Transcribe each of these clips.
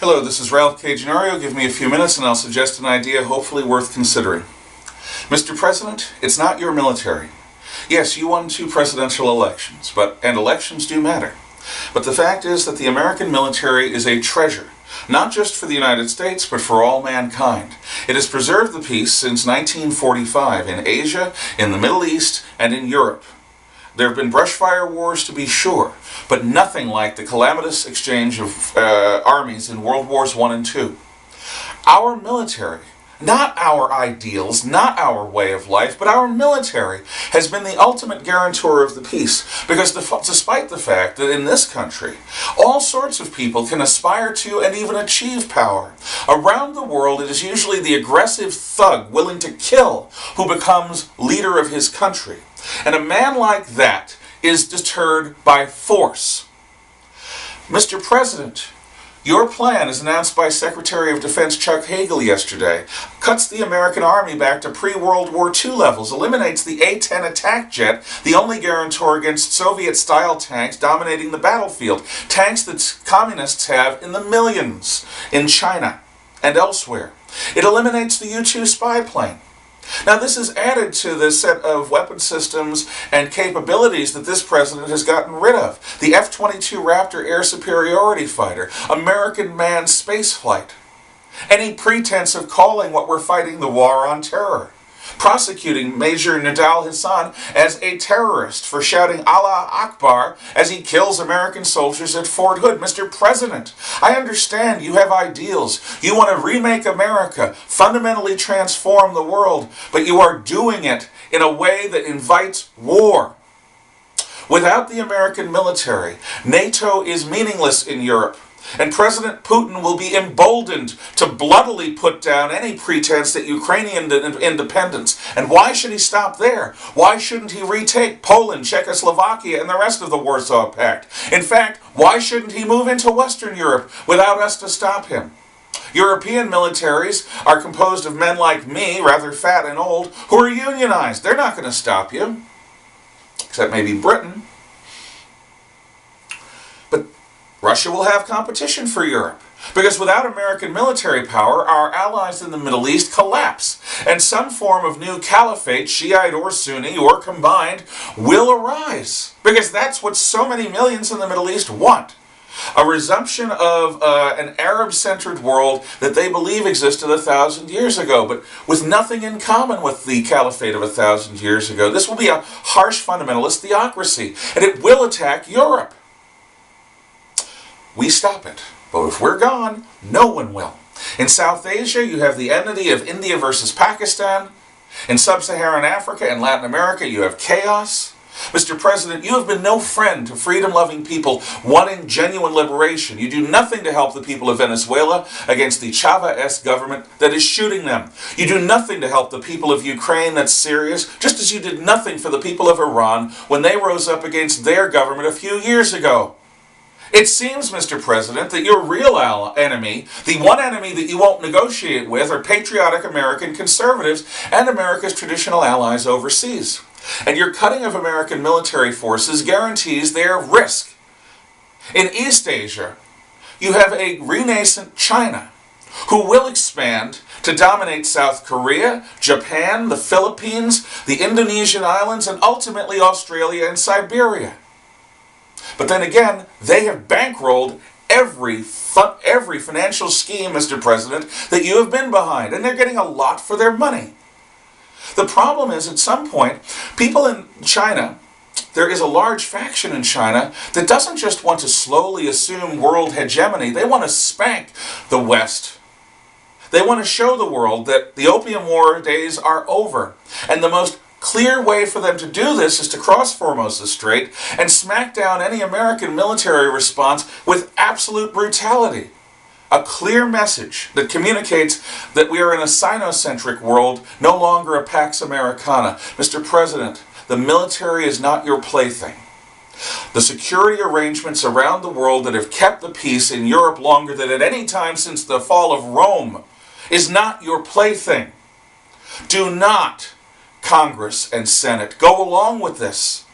Hello, this is Ralph K. Ginorio. Give me a few minutes and I'll suggest an idea hopefully worth considering. Mr. President, it's not your military. Yes, you won 2 presidential elections, and elections do matter. But the fact is that the American military is a treasure, not just for the United States, but for all mankind. It has preserved the peace since 1945 in Asia, in the Middle East, and in Europe. There have been brushfire wars, to be sure, but nothing like the calamitous exchange of armies in World Wars I and II. Our military, not our ideals, not our way of life, but our military has been the ultimate guarantor of the peace, because despite the fact that in this country, all sorts of people can aspire to and even achieve power. Around the world, it is usually the aggressive thug willing to kill who becomes leader of his country. And a man like that is deterred by force. Mr. President, your plan, as announced by Secretary of Defense Chuck Hagel yesterday, cuts the American Army back to pre-World War II levels, eliminates the A-10 attack jet, the only guarantor against Soviet-style tanks dominating the battlefield, tanks that communists have in the millions in China and elsewhere. It eliminates the U-2 spy plane. Now, this is added to the set of weapon systems and capabilities that this president has gotten rid of. The F-22 Raptor air superiority fighter, American manned spaceflight, any pretense of calling what we're fighting the war on terror, prosecuting Major Nidal Hassan as a terrorist for shouting Allah Akbar as he kills American soldiers at Fort Hood. Mr. President, I understand you have ideals. You want to remake America, fundamentally transform the world, but you are doing it in a way that invites war. Without the American military, NATO is meaningless in Europe. And President Putin will be emboldened to bloodily put down any pretense at Ukrainian independence. And why should he stop there? Why shouldn't he retake Poland, Czechoslovakia, and the rest of the Warsaw Pact? In fact, why shouldn't he move into Western Europe without us to stop him? European militaries are composed of men like me, rather fat and old, who are unionized. They're not going to stop you, except maybe Britain. Russia will have competition for Europe, because without American military power, our allies in the Middle East collapse, and some form of new caliphate, Shiite or Sunni, or combined, will arise, because that's what so many millions in the Middle East want. A resumption of an Arab-centered world that they believe existed 1,000 years ago, but with nothing in common with the caliphate of 1,000 years ago. This will be a harsh fundamentalist theocracy, and it will attack Europe. We stop it. But if we're gone, no one will. In South Asia, you have the enmity of India versus Pakistan. In Sub-Saharan Africa and Latin America, you have chaos. Mr. President, you have been no friend to freedom-loving people wanting genuine liberation. You do nothing to help the people of Venezuela against the Chavez government that is shooting them. You do nothing to help the people of Ukraine that's serious, just as you did nothing for the people of Iran when they rose up against their government a few years ago. It seems, Mr. President, that your real enemy, the one enemy that you won't negotiate with, are patriotic American conservatives and America's traditional allies overseas. And your cutting of American military forces guarantees their risk. In East Asia, you have a renascent China, who will expand to dominate South Korea, Japan, the Philippines, the Indonesian islands, and ultimately Australia and Siberia. But then again, they have bankrolled every financial scheme, Mr. President, that you have been behind, and they're getting a lot for their money. The problem is, at some point, people in China, there is a large faction in China that doesn't just want to slowly assume world hegemony, they want to spank the West. They want to show the world that the Opium War days are over, and the most clear way for them to do this is to cross Formosa Strait and smack down any American military response with absolute brutality. A clear message that communicates that we are in a Sinocentric world, no longer a Pax Americana. Mr. President, the military is not your plaything. The security arrangements around the world that have kept the peace in Europe longer than at any time since the fall of Rome is not your plaything. Do not, Congress and Senate, go along with this.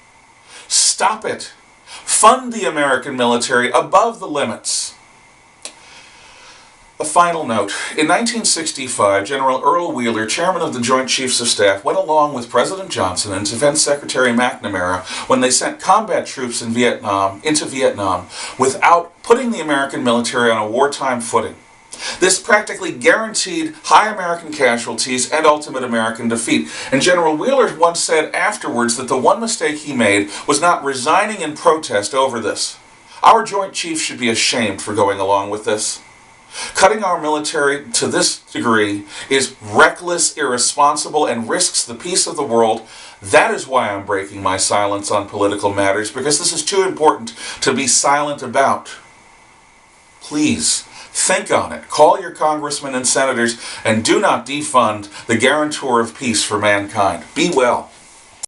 Stop it. Fund the American military above the limits. A final note. In 1965, General Earl Wheeler, chairman of the Joint Chiefs of Staff, went along with President Johnson and Defense Secretary McNamara when they sent combat troops into Vietnam without putting the American military on a wartime footing. This practically guaranteed high American casualties and ultimate American defeat. And General Wheeler once said afterwards that the one mistake he made was not resigning in protest over this. Our Joint Chiefs should be ashamed for going along with this. Cutting our military to this degree is reckless, irresponsible, and risks the peace of the world. That is why I'm breaking my silence on political matters, because this is too important to be silent about. Please, think on it. Call your congressmen and senators, and do not defund the guarantor of peace for mankind. Be well.